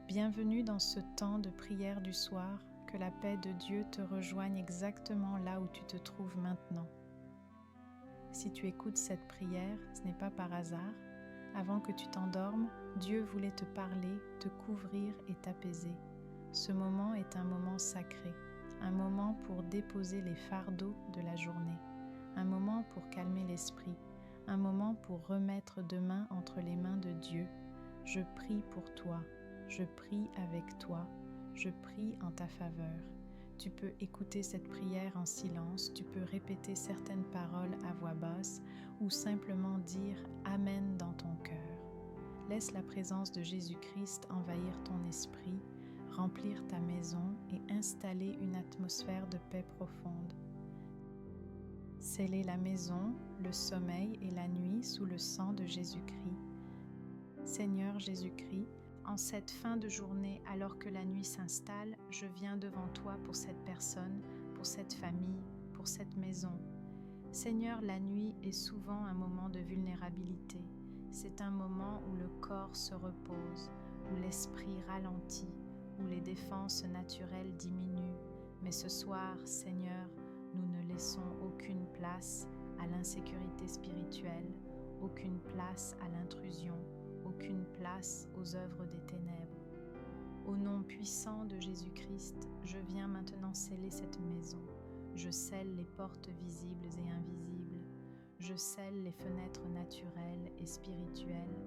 Bienvenue dans ce temps de prière du soir, que la paix de Dieu te rejoigne exactement là où tu te trouves maintenant. Si tu écoutes cette prière, ce n'est pas par hasard. Avant que tu t'endormes, Dieu voulait te parler, te couvrir et t'apaiser. Ce moment est un moment sacré, un moment pour déposer les fardeaux de la journée, un moment pour calmer l'esprit, un moment pour remettre demain entre les mains de Dieu. Je prie pour toi. Je prie avec toi, je prie en ta faveur. Tu peux écouter cette prière en silence, tu peux répéter certaines paroles à voix basse ou simplement dire « Amen » dans ton cœur. Laisse la présence de Jésus-Christ envahir ton esprit, remplir ta maison et installer une atmosphère de paix profonde. Scellez la maison, le sommeil et la nuit sous le sang de Jésus-Christ. Seigneur Jésus-Christ, en cette fin de journée, alors que la nuit s'installe, je viens devant toi pour cette personne, pour cette famille, pour cette maison. Seigneur, la nuit est souvent un moment de vulnérabilité. C'est un moment où le corps se repose, où l'esprit ralentit, où les défenses naturelles diminuent. Mais ce soir, Seigneur, nous ne laissons aucune place à l'insécurité spirituelle, aucune place à l'intrusion, aucune place aux œuvres des ténèbres. Au nom puissant de Jésus-Christ, je viens maintenant sceller cette maison. Je scelle les portes visibles et invisibles. Je scelle les fenêtres naturelles et spirituelles.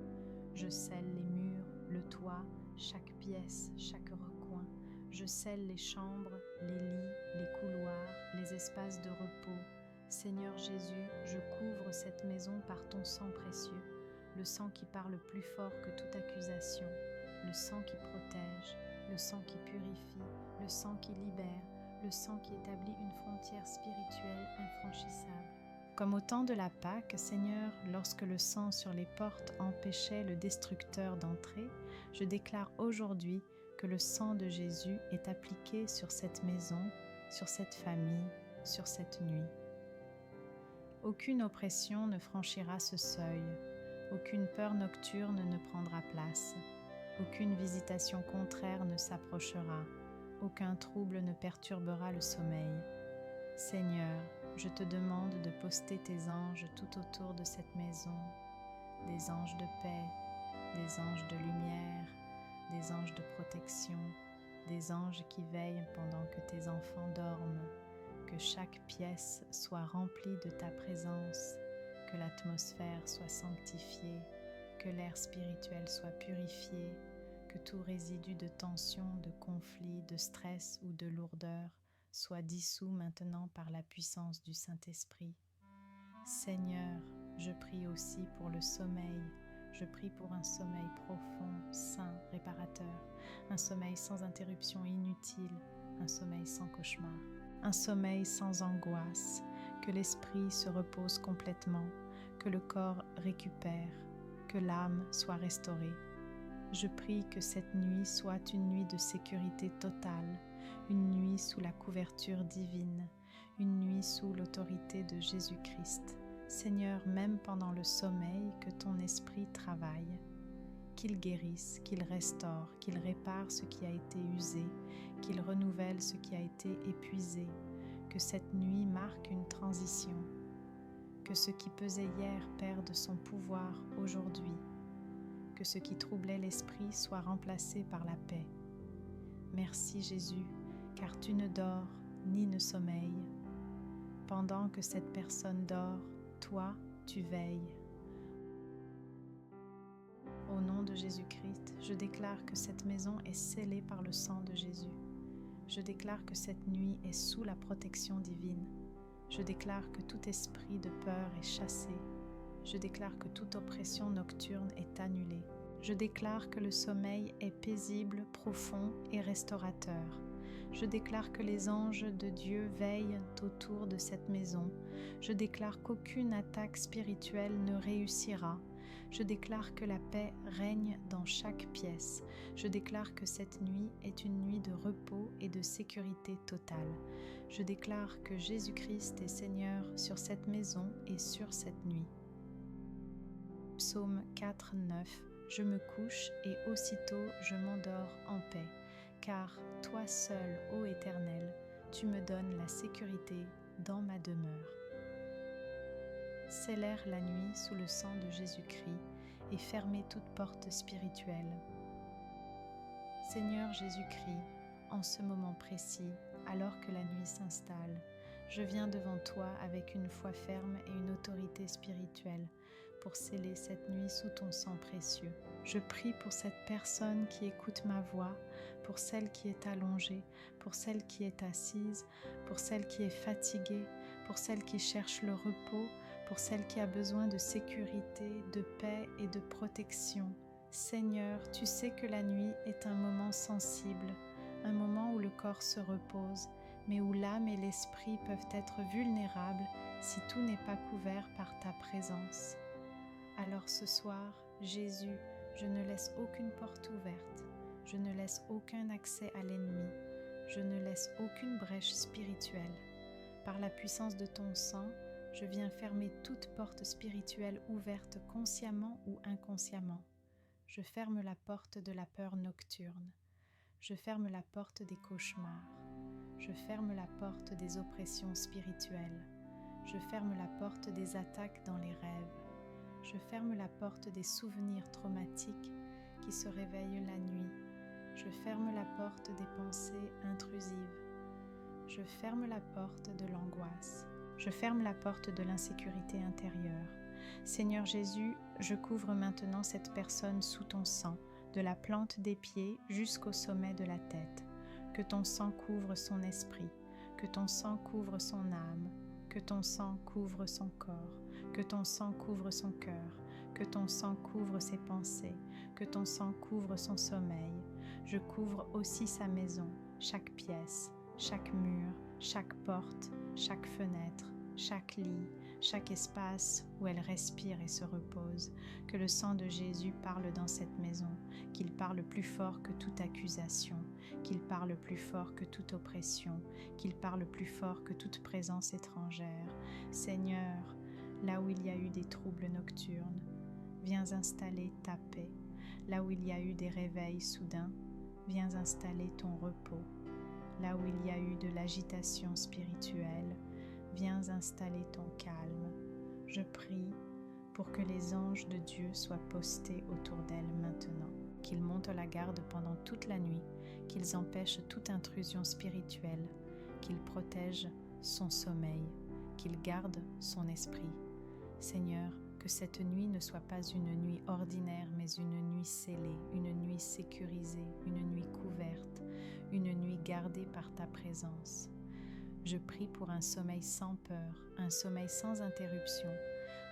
Je scelle les murs, le toit, chaque pièce, chaque recoin. Je scelle les chambres, les lits, les couloirs, les espaces de repos. Seigneur Jésus, je couvre cette maison par ton sang précieux. Le sang qui parle plus fort que toute accusation, le sang qui protège, le sang qui purifie, le sang qui libère, le sang qui établit une frontière spirituelle infranchissable. Comme au temps de la Pâque, Seigneur, lorsque le sang sur les portes empêchait le destructeur d'entrer, je déclare aujourd'hui que le sang de Jésus est appliqué sur cette maison, sur cette famille, sur cette nuit. Aucune oppression ne franchira ce seuil. Aucune peur nocturne ne prendra place, aucune visitation contraire ne s'approchera, aucun trouble ne perturbera le sommeil. Seigneur, je te demande de poster tes anges tout autour de cette maison, des anges de paix, des anges de lumière, des anges de protection, des anges qui veillent pendant que tes enfants dorment, que chaque pièce soit remplie de ta présence, que l'atmosphère soit sanctifiée, que l'air spirituel soit purifié, que tout résidu de tension, de conflit, de stress ou de lourdeur soit dissous maintenant par la puissance du Saint-Esprit. Seigneur, je prie aussi pour le sommeil. Je prie pour un sommeil profond, sain, réparateur, un sommeil sans interruption inutile, un sommeil sans cauchemar, un sommeil sans angoisse, que l'esprit se repose complètement, que le corps récupère, que l'âme soit restaurée. Je prie que cette nuit soit une nuit de sécurité totale, une nuit sous la couverture divine, une nuit sous l'autorité de Jésus-Christ. Seigneur, même pendant le sommeil, que ton esprit travaille, qu'il guérisse, qu'il restaure, qu'il répare ce qui a été usé, qu'il renouvelle ce qui a été épuisé, que cette nuit marque une transition, que ce qui pesait hier perde son pouvoir aujourd'hui, que ce qui troublait l'esprit soit remplacé par la paix. Merci Jésus, car tu ne dors ni ne sommeilles. Pendant que cette personne dort, toi, tu veilles. Au nom de Jésus-Christ, je déclare que cette maison est scellée par le sang de Jésus. Je déclare que cette nuit est sous la protection divine. Je déclare que tout esprit de peur est chassé. Je déclare que toute oppression nocturne est annulée. Je déclare que le sommeil est paisible, profond et restaurateur. Je déclare que les anges de Dieu veillent autour de cette maison. Je déclare qu'aucune attaque spirituelle ne réussira. Je déclare que la paix règne dans chaque pièce. Je déclare que cette nuit est une nuit de repos et de sécurité totale. Je déclare que Jésus-Christ est Seigneur sur cette maison et sur cette nuit. Psaume 4, 9. Je me couche et aussitôt je m'endors en paix, car toi seul, ô Éternel, tu me donnes la sécurité dans ma demeure. Scellère la nuit sous le sang de Jésus-Christ et fermez toute porte spirituelle. Seigneur Jésus-Christ, en ce moment précis, alors que la nuit s'installe, je viens devant toi avec une foi ferme et une autorité spirituelle pour sceller cette nuit sous ton sang précieux. Je prie pour cette personne qui écoute ma voix, pour celle qui est allongée, pour celle qui est assise, pour celle qui est fatiguée, pour celle qui cherche le repos, pour celle qui a besoin de sécurité, de paix et de protection. Seigneur, tu sais que la nuit est un moment sensible, un moment où le corps se repose, mais où l'âme et l'esprit peuvent être vulnérables si tout n'est pas couvert par ta présence. Alors ce soir, Jésus, je ne laisse aucune porte ouverte, je ne laisse aucun accès à l'ennemi, je ne laisse aucune brèche spirituelle. Par la puissance de ton sang, je viens fermer toute porte spirituelle ouverte consciemment ou inconsciemment. Je ferme la porte de la peur nocturne. Je ferme la porte des cauchemars. Je ferme la porte des oppressions spirituelles. Je ferme la porte des attaques dans les rêves. Je ferme la porte des souvenirs traumatiques qui se réveillent la nuit. Je ferme la porte des pensées intrusives. Je ferme la porte de l'angoisse. Je ferme la porte de l'insécurité intérieure. Seigneur Jésus, je couvre maintenant cette personne sous ton sang, de la plante des pieds jusqu'au sommet de la tête. Que ton sang couvre son esprit, que ton sang couvre son âme, que ton sang couvre son corps, que ton sang couvre son cœur, que ton sang couvre ses pensées, que ton sang couvre son sommeil. Je couvre aussi sa maison, chaque pièce, chaque mur, chaque porte, chaque fenêtre, chaque lit, chaque espace où elle respire et se repose. Que le sang de Jésus parle dans cette maison, qu'il parle plus fort que toute accusation, qu'il parle plus fort que toute oppression, qu'il parle plus fort que toute présence étrangère. Seigneur, là où il y a eu des troubles nocturnes, viens installer ta paix. Là où il y a eu des réveils soudains, viens installer ton repos. Là où il y a eu de l'agitation spirituelle, viens installer ton calme. Je prie pour que les anges de Dieu soient postés autour d'elle maintenant, qu'ils montent la garde pendant toute la nuit, qu'ils empêchent toute intrusion spirituelle, qu'ils protègent son sommeil, qu'ils gardent son esprit. Seigneur, que cette nuit ne soit pas une nuit ordinaire, mais une nuit scellée, une nuit sécurisée, une nuit couverte, une nuit gardée par ta présence. Je prie pour un sommeil sans peur, un sommeil sans interruption,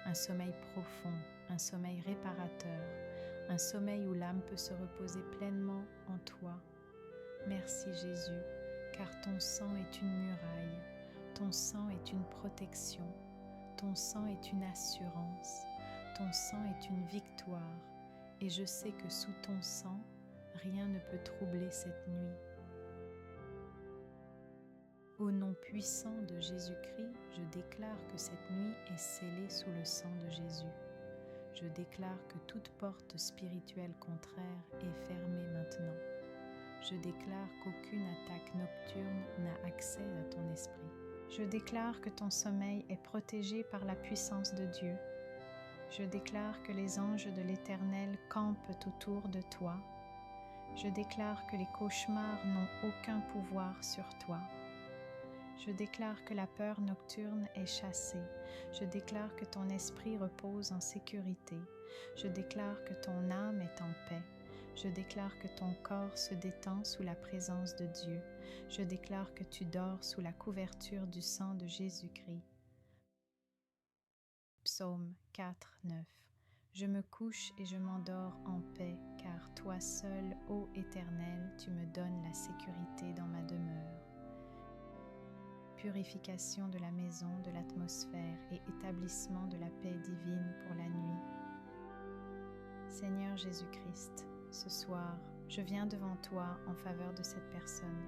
un sommeil profond, un sommeil réparateur, un sommeil où l'âme peut se reposer pleinement en toi. Merci Jésus, car ton sang est une muraille, ton sang est une protection, ton sang est une assurance, ton sang est une victoire, et je sais que sous ton sang, rien ne peut troubler cette nuit. Au nom puissant de Jésus-Christ, je déclare que cette nuit est scellée sous le sang de Jésus. Je déclare que toute porte spirituelle contraire est fermée maintenant. Je déclare qu'aucune attaque nocturne n'a accès à ton esprit. Je déclare que ton sommeil est protégé par la puissance de Dieu. Je déclare que les anges de l'Éternel campent autour de toi. Je déclare que les cauchemars n'ont aucun pouvoir sur toi. Je déclare que la peur nocturne est chassée. Je déclare que ton esprit repose en sécurité. Je déclare que ton âme est en paix. Je déclare que ton corps se détend sous la présence de Dieu. Je déclare que tu dors sous la couverture du sang de Jésus-Christ. Psaume 4, 9. Je me couche et je m'endors en paix, car toi seul, ô Éternel, tu me donnes la sécurité dans ma demeure. Purification de la maison, de l'atmosphère et établissement de la paix divine pour la nuit. Seigneur Jésus-Christ, ce soir, je viens devant toi en faveur de cette personne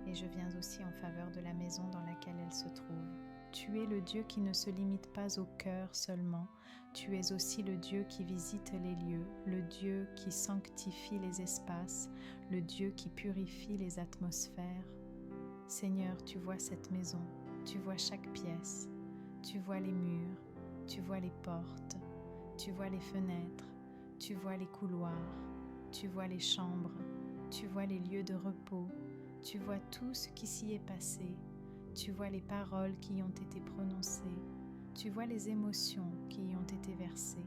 et je viens aussi en faveur de la maison dans laquelle elle se trouve. Tu es le Dieu qui ne se limite pas au cœur seulement. Tu es aussi le Dieu qui visite les lieux, le Dieu qui sanctifie les espaces, le Dieu qui purifie les atmosphères. Seigneur, tu vois cette maison, tu vois chaque pièce, tu vois les murs, tu vois les portes, tu vois les fenêtres, tu vois les couloirs, tu vois les chambres, tu vois les lieux de repos, tu vois tout ce qui s'y est passé, tu vois les paroles qui y ont été prononcées, tu vois les émotions qui y ont été versées,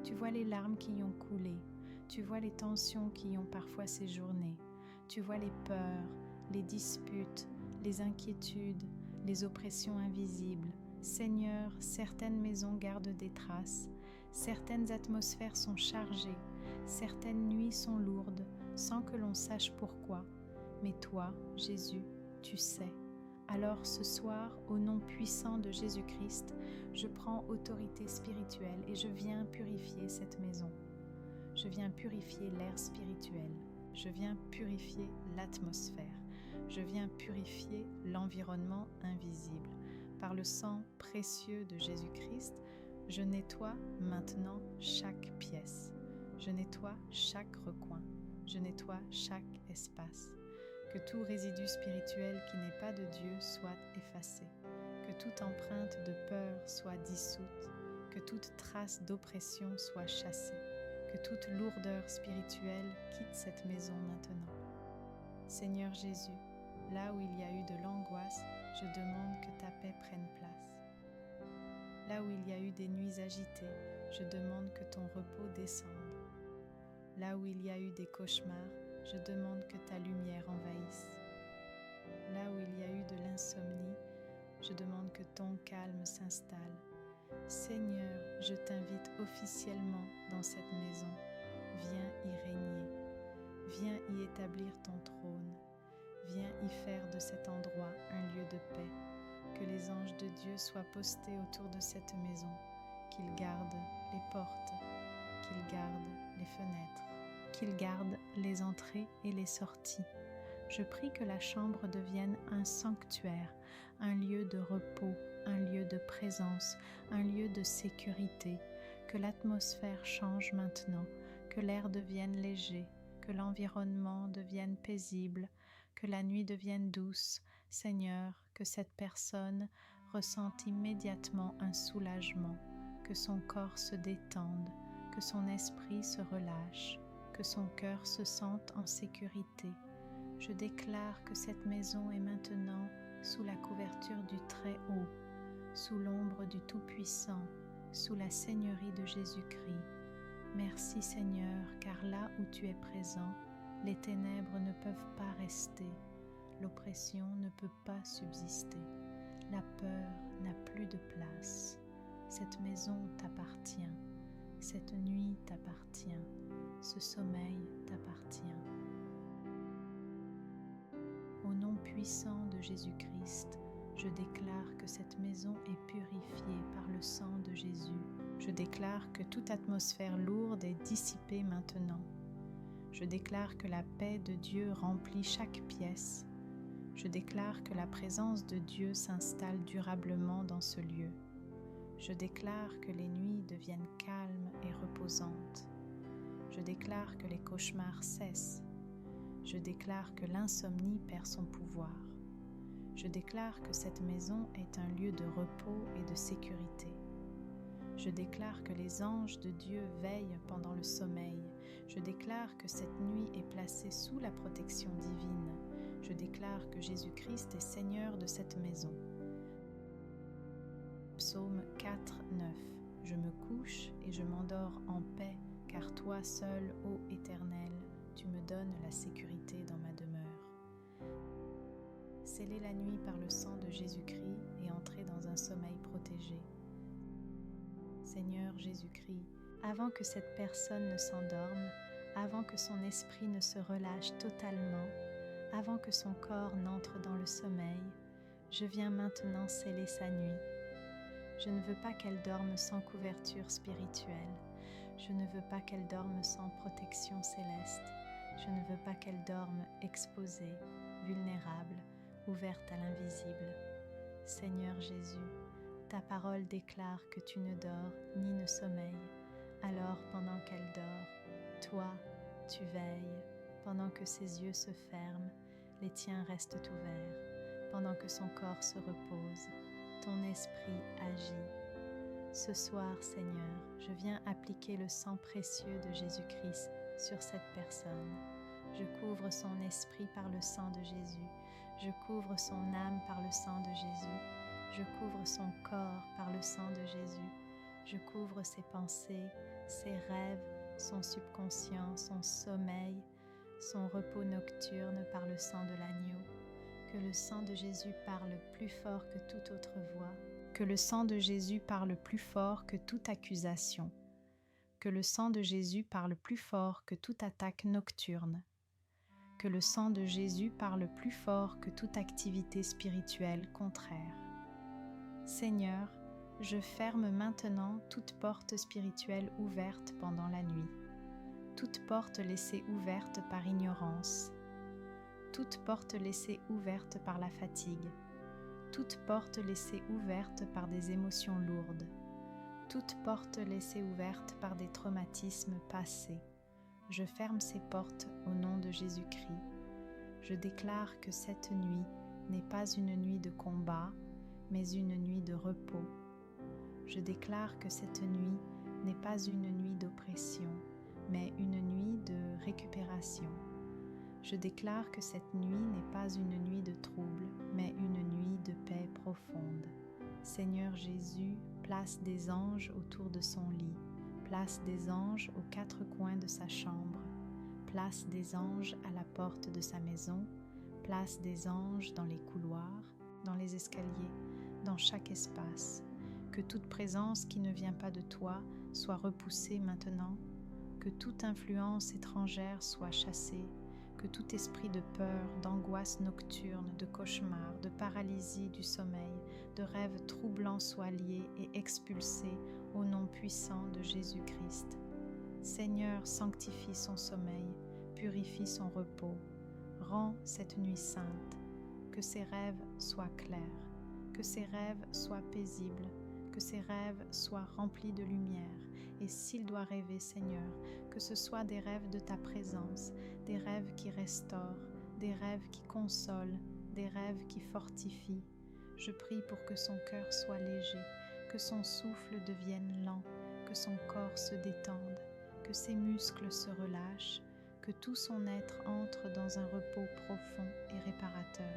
tu vois les larmes qui y ont coulé, tu vois les tensions qui y ont parfois séjourné, tu vois les peurs, les disputes, les inquiétudes, les oppressions invisibles. Seigneur, certaines maisons gardent des traces, certaines atmosphères sont chargées, certaines nuits sont lourdes, sans que l'on sache pourquoi. Mais toi, Jésus, tu sais. Alors ce soir, au nom puissant de Jésus-Christ, je prends autorité spirituelle et je viens purifier cette maison. Je viens purifier l'air spirituel. Je viens purifier l'atmosphère. Je viens purifier l'environnement invisible. Par le sang précieux de Jésus-Christ, je nettoie maintenant chaque pièce. Je nettoie chaque recoin. Je nettoie chaque espace. Que tout résidu spirituel qui n'est pas de Dieu soit effacé. Que toute empreinte de peur soit dissoute. Que toute trace d'oppression soit chassée. Que toute lourdeur spirituelle quitte cette maison maintenant. Seigneur Jésus, là où il y a eu de l'angoisse, je demande que ta paix prenne place. Là où il y a eu des nuits agitées, je demande que ton repos descende. Là où il y a eu des cauchemars, je demande que ta lumière envahisse. Là où il y a eu de l'insomnie, je demande que ton calme s'installe. Seigneur, je t'invite officiellement dans cette maison. Viens y régner. Viens y établir ton trône. Viens y faire de cet endroit un lieu de paix. Que les anges de Dieu soient postés autour de cette maison, qu'ils gardent les portes, qu'ils gardent les fenêtres, qu'ils gardent les entrées et les sorties. Je prie que la chambre devienne un sanctuaire, un lieu de repos, un lieu de présence, un lieu de sécurité, que l'atmosphère change maintenant, que l'air devienne léger, que l'environnement devienne paisible, que la nuit devienne douce. Seigneur, que cette personne ressente immédiatement un soulagement, que son corps se détende, que son esprit se relâche, que son cœur se sente en sécurité. Je déclare que cette maison est maintenant sous la couverture du Très-Haut, sous l'ombre du Tout-Puissant, sous la Seigneurie de Jésus-Christ. Merci Seigneur, car là où tu es présent, les ténèbres ne peuvent pas rester, l'oppression ne peut pas subsister, la peur n'a plus de place. Cette maison t'appartient, cette nuit t'appartient, ce sommeil t'appartient. Au nom puissant de Jésus-Christ, je déclare que cette maison est purifiée par le sang de Jésus. Je déclare que toute atmosphère lourde est dissipée maintenant. Je déclare que la paix de Dieu remplit chaque pièce. Je déclare que la présence de Dieu s'installe durablement dans ce lieu. Je déclare que les nuits deviennent calmes et reposantes. Je déclare que les cauchemars cessent. Je déclare que l'insomnie perd son pouvoir. Je déclare que cette maison est un lieu de repos et de sécurité. Je déclare que les anges de Dieu veillent pendant le sommeil. Je déclare que cette nuit est placée sous la protection divine. Je déclare que Jésus-Christ est Seigneur de cette maison. Psaume 4, 9. Je me couche et je m'endors en paix, car toi seul, ô Éternel, tu me donnes la sécurité dans ma demeure. Scellez la nuit par le sang de Jésus-Christ et entrez dans un sommeil protégé. Seigneur Jésus-Christ, avant que cette personne ne s'endorme, avant que son esprit ne se relâche totalement, avant que son corps n'entre dans le sommeil, je viens maintenant sceller sa nuit. Je ne veux pas qu'elle dorme sans couverture spirituelle. Je ne veux pas qu'elle dorme sans protection céleste. Je ne veux pas qu'elle dorme exposée, vulnérable, ouverte à l'invisible. Seigneur Jésus, ta parole déclare que tu ne dors ni ne sommeilles. Alors pendant qu'elle dort, toi, tu veilles. Pendant que ses yeux se ferment, les tiens restent ouverts. Pendant que son corps se repose, ton esprit agit. Ce soir, Seigneur, je viens appliquer le sang précieux de Jésus-Christ sur cette personne. Je couvre son esprit par le sang de Jésus. Je couvre son âme par le sang de Jésus. Je couvre son corps par le sang de Jésus. Je couvre ses pensées, ses rêves, son subconscient, son sommeil, son repos nocturne par le sang de l'agneau. Que le sang de Jésus parle plus fort que toute autre voix. Que le sang de Jésus parle plus fort que toute accusation. Que le sang de Jésus parle plus fort que toute attaque nocturne. Que le sang de Jésus parle plus fort que toute activité spirituelle contraire. Seigneur, je ferme maintenant toute porte spirituelle ouverte pendant la nuit, toute porte laissée ouverte par ignorance, toute porte laissée ouverte par la fatigue, toute porte laissée ouverte par des émotions lourdes, toute porte laissée ouverte par des traumatismes passés. Je ferme ces portes au nom de Jésus-Christ. Je déclare que cette nuit n'est pas une nuit de combat, mais une nuit de repos. Je déclare que cette nuit n'est pas une nuit d'oppression, mais une nuit de récupération. Je déclare que cette nuit n'est pas une nuit de trouble, mais une nuit de paix profonde. Seigneur Jésus, place des anges autour de son lit, place des anges aux quatre coins de sa chambre, place des anges à la porte de sa maison, place des anges dans les couloirs, dans les escaliers, dans chaque espace. Que toute présence qui ne vient pas de toi soit repoussée maintenant, que toute influence étrangère soit chassée, que tout esprit de peur, d'angoisse nocturne, de cauchemar, de paralysie du sommeil, de rêves troublants soit lié et expulsé au nom puissant de Jésus-Christ. Seigneur, sanctifie son sommeil, purifie son repos, rends cette nuit sainte, que ses rêves soient clairs, que ses rêves soient paisibles, que ses rêves soient remplis de lumière, et s'il doit rêver, Seigneur, que ce soit des rêves de ta présence, des rêves qui restaurent, des rêves qui consolent, des rêves qui fortifient. Je prie pour que son cœur soit léger, que son souffle devienne lent, que son corps se détende, que ses muscles se relâchent, que tout son être entre dans un repos profond et réparateur.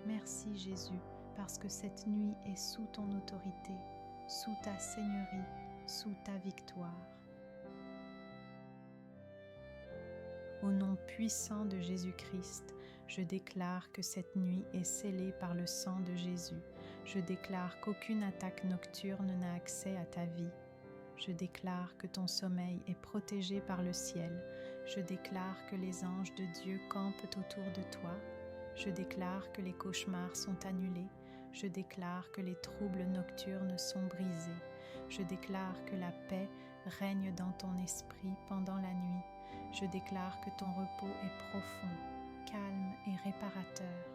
Merci Jésus, parce que cette nuit est sous ton autorité, sous ta seigneurie, sous ta victoire. Au nom puissant de Jésus-Christ, je déclare que cette nuit est scellée par le sang de Jésus. Je déclare qu'aucune attaque nocturne n'a accès à ta vie. Je déclare que ton sommeil est protégé par le ciel. Je déclare que les anges de Dieu campent autour de toi. Je déclare que les cauchemars sont annulés. Je déclare que les troubles nocturnes sont brisés. Je déclare que la paix règne dans ton esprit pendant la nuit. Je déclare que ton repos est profond, calme et réparateur.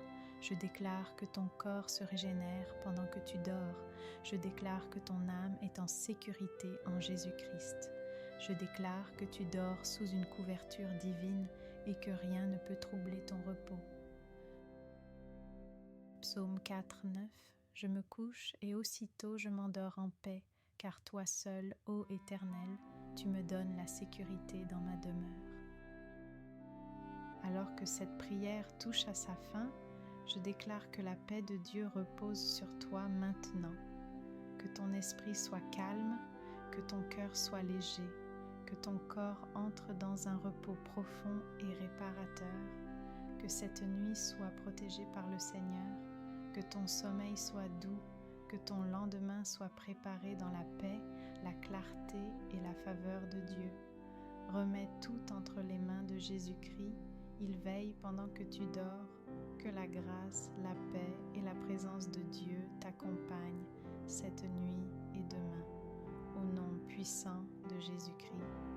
Je déclare que ton corps se régénère pendant que tu dors. Je déclare que ton âme est en sécurité en Jésus-Christ. Je déclare que tu dors sous une couverture divine et que rien ne peut troubler ton repos. Psaume 4, 9. Je me couche et aussitôt je m'endors en paix, car toi seul, ô Éternel, tu me donnes la sécurité dans ma demeure. Alors que cette prière touche à sa fin, je déclare que la paix de Dieu repose sur toi maintenant, que ton esprit soit calme, que ton cœur soit léger, que ton corps entre dans un repos profond et réparateur, que cette nuit soit protégée par le Seigneur, que ton sommeil soit doux, que ton lendemain soit préparé dans la paix, la clarté et la faveur de Dieu. Remets tout entre les mains de Jésus-Christ, il veille pendant que tu dors, que la grâce, la paix et la présence de Dieu t'accompagnent cette nuit et demain. Au nom puissant de Jésus-Christ.